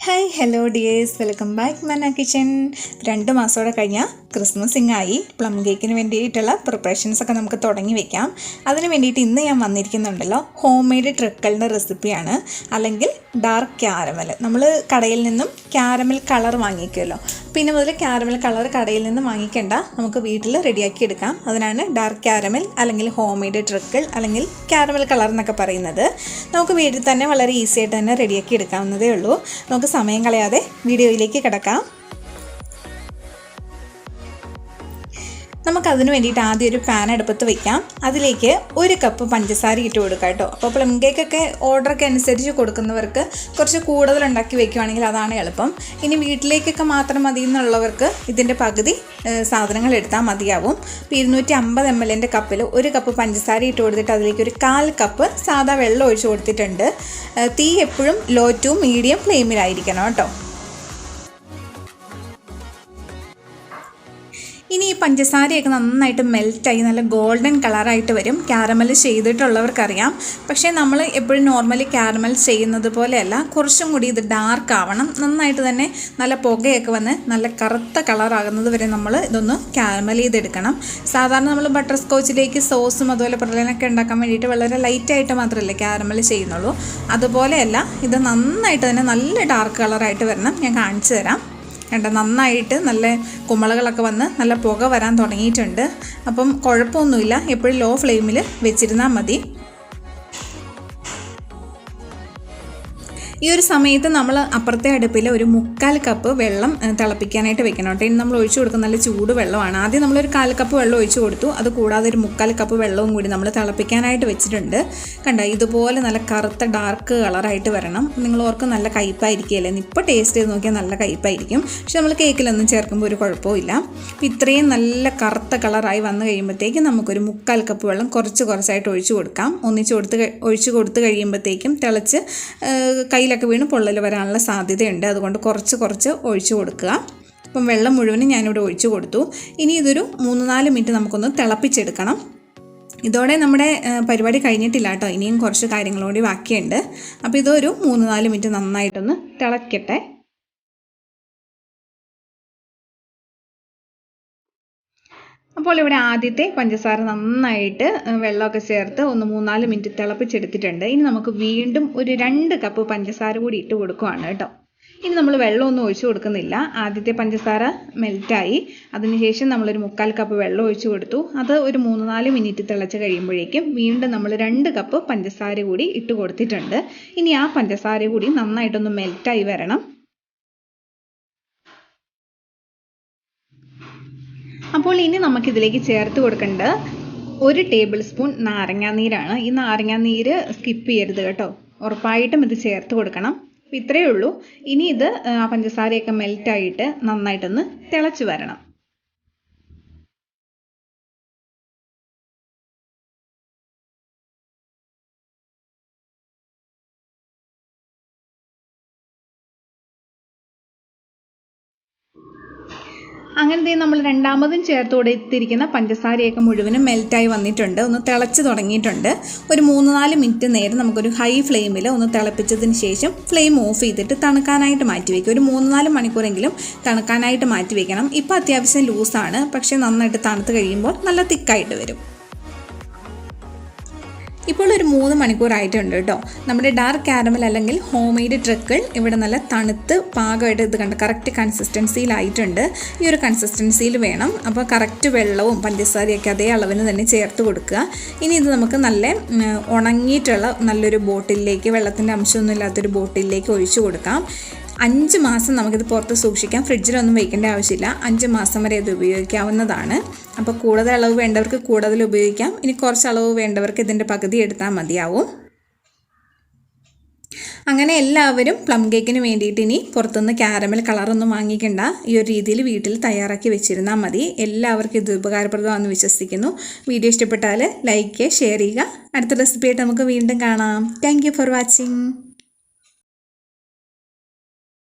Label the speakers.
Speaker 1: Hi hello dears, welcome back Manna kitchen. 2 മാസത്തോടെ കഴിഞ്ഞാൽ ക്രിസ്മസിങ്ങായി. Plum കേക്കിന് വേണ്ടിയിട്ടുള്ള പ്രിപ്പറേഷൻസൊക്കെ നമുക്ക് തുടങ്ങി വെക്കാം. അതിന് വേണ്ടിയിട്ട് ഇന്ന് ഞാൻ വന്നിരിക്കുന്നുണ്ടല്ലോ, ഹോം മെയ്ഡ് ട്രിക്കിളിൻ്റെ റെസിപ്പിയാണ്, അല്ലെങ്കിൽ ഡാർക്ക് ക്യാരമൽ. നമ്മൾ കടയിൽ നിന്നും ക്യാരമൽ കളർ വാങ്ങിക്കുമല്ലോ, പിന്നെ മുതൽ ക്യാരമൽ കളർ കടയിൽ നിന്ന് വാങ്ങിക്കേണ്ട, നമുക്ക് വീട്ടിൽ റെഡിയാക്കി എടുക്കാം. അതിനാണ് ഡാർക്ക് ക്യാരമൽ അല്ലെങ്കിൽ ഹോം മെയ്ഡ് ട്രിക്കിൾ അല്ലെങ്കിൽ ക്യാരമൽ കളർ എന്നൊക്കെ പറയുന്നത്. നമുക്ക് വീട്ടിൽ തന്നെ വളരെ ഈസി ആയിട്ട് തന്നെ റെഡിയാക്കി എടുക്കാവുന്നതേ ഉള്ളൂ. നമുക്ക് സമയം കളയാതെ വീഡിയോയിലേക്ക് കിടക്കാം. നമുക്കതിന് വേണ്ടിയിട്ട് ആദ്യം ഒരു പാൻ അടുപ്പത്ത് വയ്ക്കാം. അതിലേക്ക് 1 കപ്പ് പഞ്ചസാര ഇട്ട് കൊടുക്കാം കേട്ടോ. അപ്പോൾ പ്ലം കേക്കൊക്കെ ഓർഡറൊക്കെ അനുസരിച്ച് കൊടുക്കുന്നവർക്ക് കുറച്ച് കൂടുതൽ ഉണ്ടാക്കി വയ്ക്കുവാണെങ്കിൽ അതാണ് എളുപ്പം. ഇനി വീട്ടിലേക്കൊക്കെ മാത്രം മതി എന്നുള്ളവർക്ക് ഇതിൻ്റെ പകുതി സാധനങ്ങൾ എടുത്താൽ മതിയാവും. 250 ml കപ്പിൽ 1 കപ്പ് പഞ്ചസാര ഇട്ട് കൊടുത്തിട്ട് അതിലേക്ക് ഒരു 1/4 കപ്പ് സാദാ വെള്ളം ഒഴിച്ച് കൊടുത്തിട്ടുണ്ട്. തീ എപ്പോഴും ലോ ടു മീഡിയം ഫ്ലെയിമിലായിരിക്കണം കേട്ടോ. ഇനി ഈ പഞ്ചസാരയൊക്കെ നന്നായിട്ട് മെൽറ്റായി നല്ല ഗോൾഡൻ കളറായിട്ട് വരും. ക്യാരമൽ ചെയ്തിട്ടുള്ളവർക്കറിയാം. പക്ഷേ നമ്മൾ എപ്പോഴും നോർമലി ക്യാരമൽ ചെയ്യുന്നത് പോലെയല്ല, കുറച്ചും കൂടി ഇത് ഡാർക്ക് ആവണം. നന്നായിട്ട് തന്നെ നല്ല പുകയൊക്കെ വന്ന് നല്ല കറുത്ത കളറാകുന്നത് വരെ നമ്മൾ ഇതൊന്ന് ക്യാരമൽ ചെയ്തെടുക്കണം. സാധാരണ നമ്മൾ ബട്ടർ സ്കോച്ചിലേക്ക് സോസും അതുപോലെ പ്രളനൊക്കെ ഉണ്ടാക്കാൻ വേണ്ടിയിട്ട് വളരെ ലൈറ്റായിട്ട് മാത്രമല്ലേ ക്യാരമൽ ചെയ്യുന്നുള്ളൂ. അതുപോലെയല്ല, ഇത് നന്നായിട്ട് തന്നെ നല്ല ഡാർക്ക് കളറായിട്ട് വരണം. ഞാൻ കാണിച്ചു തരാം. കണ്ട, നന്നായിട്ട് നല്ല കുമളകളൊക്കെ വന്ന് നല്ല പുക വരാൻ തുടങ്ങിയിട്ടുണ്ട്. അപ്പം കുഴപ്പമൊന്നുമില്ല, എപ്പോഴും ലോ ഫ്ലെയിമിൽ വെച്ചിരുന്നാൽ മതി. ഈ ഒരു സമയത്ത് നമ്മൾ അപ്പുറത്തെ അടുപ്പിൽ ഒരു 3/4 കപ്പ് വെള്ളം തിളപ്പിക്കാനായിട്ട് വെക്കണം കേട്ടോ. ഇനി നമ്മൾ ഒഴിച്ചു കൊടുക്കുന്ന നല്ല ചൂട് വെള്ളമാണ്. ആദ്യം നമ്മളൊരു 1/4 കപ്പ് വെള്ളം ഒഴിച്ചു കൊടുത്തു. അത് കൂടാതെ ഒരു 3/4 കപ്പ് വെള്ളവും കൂടി നമ്മൾ തിളപ്പിക്കാനായിട്ട് വെച്ചിട്ടുണ്ട്. കണ്ടോ, ഇതുപോലെ നല്ല കറുത്ത ഡാർക്ക് കളറായിട്ട് വരണം. നിങ്ങൾ ഓർക്കും നല്ല കയ്പ്പായിരിക്കുകയല്ലേ. ഇപ്പോൾ ടേസ്റ്റ് ചെയ്ത് നോക്കിയാൽ നല്ല കയ്പ്പായിരിക്കും. പക്ഷെ നമ്മൾ കേക്കിലൊന്നും ചേർക്കുമ്പോൾ ഒരു കുഴപ്പമില്ല. അപ്പോൾ ഇത്രയും നല്ല കറുത്ത കളറായി വന്നു കഴിയുമ്പോഴത്തേക്കും നമുക്കൊരു 3/4 കപ്പ് വെള്ളം കുറച്ചായിട്ട് ഒഴിച്ചു കൊടുക്കാം. ഒഴിച്ചു കൊടുത്ത് കഴിയുമ്പോഴത്തേക്കും തിളച്ച് കയ്യിലൊക്കെ വീണ് പൊള്ളൽ വരാനുള്ള സാധ്യതയുണ്ട്. അതുകൊണ്ട് കുറച്ച് ഒഴിച്ചു കൊടുക്കുക. അപ്പം വെള്ളം മുഴുവനും ഞാനിവിടെ ഒഴിച്ചു കൊടുത്തു. ഇനി ഇതൊരു 3-4 മിനിറ്റ് നമുക്കൊന്ന് തിളപ്പിച്ചെടുക്കണം. ഇതോടെ നമ്മുടെ പരിപാടി കഴിഞ്ഞിട്ടില്ല കേട്ടോ. ഇനിയും കുറച്ച് കാര്യങ്ങളോടി ബാക്കിയുണ്ട്. അപ്പോൾ ഇതൊരു 3-4 മിനിറ്റ് നന്നായിട്ടൊന്ന് തിളക്കട്ടെ. അപ്പോൾ ഇവിടെ ആദ്യത്തെ പഞ്ചസാര നന്നായിട്ട് വെള്ളമൊക്കെ ചേർത്ത് ഒന്ന് 3-4 മിനിറ്റ് തിളപ്പിച്ചെടുത്തിട്ടുണ്ട്. ഇനി നമുക്ക് വീണ്ടും ഒരു 2 കപ്പ് പഞ്ചസാര കൂടി ഇട്ട് കൊടുക്കുകയാണ് കേട്ടോ. ഇനി നമ്മൾ വെള്ളമൊന്നും ഒഴിച്ചു കൊടുക്കുന്നില്ല. ആദ്യത്തെ പഞ്ചസാര മെൽറ്റായി. അതിനുശേഷം നമ്മളൊരു 3/4 കപ്പ് വെള്ളം ഒഴിച്ചു കൊടുത്തു. അത് ഒരു 3-4 മിനിറ്റ് തിളച്ച് കഴിയുമ്പോഴേക്കും വീണ്ടും നമ്മൾ 2 കപ്പ് പഞ്ചസാര കൂടി ഇട്ട് കൊടുത്തിട്ടുണ്ട്. ഇനി ആ പഞ്ചസാര കൂടി നന്നായിട്ടൊന്ന് മെൽറ്റായി വരണം. അപ്പോൾ ഇനി നമുക്കിതിലേക്ക് ചേർത്ത് കൊടുക്കേണ്ടത് 1 ടേബിൾ സ്പൂൺ നാരങ്ങാനീരാണ്. ഈ നാരങ്ങാനീര് സ്കിപ്പ് ചെയ്യരുത് കേട്ടോ. ഉറപ്പായിട്ടും ഇത് ചേർത്ത് കൊടുക്കണം. അപ്പോൾ ഇത്രയേ ഉള്ളൂ. ഇനി ഇത് ആ പഞ്ചസാരയൊക്കെ മെൽറ്റായിട്ട് നന്നായിട്ടൊന്ന് തിളച്ച് വരണം. അങ്ങനത്തെ നമ്മൾ രണ്ടാമതും ചേർത്ത് കൊടുത്തിരിക്കുന്ന പഞ്ചസാരയൊക്കെ മുഴുവനും മെൽറ്റായി വന്നിട്ടുണ്ട്. ഒന്ന് തിളച്ച് തുടങ്ങിയിട്ടുണ്ട്. ഒരു 3-4 മിനിറ്റ് നേരം നമുക്കൊരു ഹൈ ഫ്ലെയിമിൽ ഒന്ന് തിളപ്പിച്ചതിന് ശേഷം ഫ്ലെയിം ഓഫ് ചെയ്തിട്ട് തണുക്കാനായിട്ട് മാറ്റി വയ്ക്കും. ഒരു 3-4 മണിക്കൂറെങ്കിലും തണുക്കാനായിട്ട് മാറ്റി വയ്ക്കണം. ഇപ്പോൾ അത്യാവശ്യം ലൂസാണ്, പക്ഷേ നന്നായിട്ട് തണുത്ത് കഴിയുമ്പോൾ നല്ല തിക്കായിട്ട് വരും. ഇപ്പോൾ ഒരു 3 മണിക്കൂറായിട്ടുണ്ട് കേട്ടോ. നമ്മുടെ ഡാർക്ക് ക്യാരമൽ അല്ലെങ്കിൽ ഹോം മെയ്ഡ് ട്രിക്കിൾ ഇവിടെ നല്ല തണുത്ത് പാകമായിട്ട് ഇത് കണ്ട് കറക്റ്റ് കൺസിസ്റ്റൻസിയിലായിട്ടുണ്ട്. ഈ ഒരു കൺസിസ്റ്റൻസിയിൽ വേണം. അപ്പോൾ കറക്റ്റ് വെള്ളവും പഞ്ചസാരയൊക്കെ അതേ അളവിന് തന്നെ ചേർത്ത് കൊടുക്കുക. ഇനി ഇത് നമുക്ക് നല്ല ഉണങ്ങിയിട്ടുള്ള നല്ലൊരു ബോട്ടിലേക്ക്, വെള്ളത്തിൻ്റെ അംശമൊന്നും ഇല്ലാത്തൊരു ബോട്ടിലേക്ക് ഒഴിച്ചു കൊടുക്കാം. 5 മാസം നമുക്കിത് പുറത്ത് സൂക്ഷിക്കാം. ഫ്രിഡ്ജിലൊന്നും വയ്ക്കേണ്ട ആവശ്യമില്ല. 5 മാസം വരെ ഇത് ഉപയോഗിക്കാവുന്നതാണ്. അപ്പോൾ കൂടുതൽ അളവ് വേണ്ടവർക്ക് കൂടുതൽ ഉപയോഗിക്കാം. ഇനി കുറച്ച് അളവ് വേണ്ടവർക്ക് ഇതിൻ്റെ പകുതി എടുത്താൽ മതിയാവും. അങ്ങനെ എല്ലാവരും പ്ലം കേക്കിന് വേണ്ടിയിട്ട് ഇനി പുറത്തുനിന്ന് ക്യാരമൽ കളറൊന്നും വാങ്ങിക്കണ്ട. ഈ ഒരു രീതിയിൽ വീട്ടിൽ തയ്യാറാക്കി വെച്ചിരുന്നാൽ മതി. എല്ലാവർക്കും ഇത് ഉപകാരപ്രദമാണെന്ന് വിശ്വസിക്കുന്നു. വീഡിയോ ഇഷ്ടപ്പെട്ടാൽ ലൈക്ക്, ഷെയർ ചെയ്യുക. അടുത്ത റെസിപ്പിയായിട്ട് നമുക്ക് വീണ്ടും കാണാം. Thank you for watching.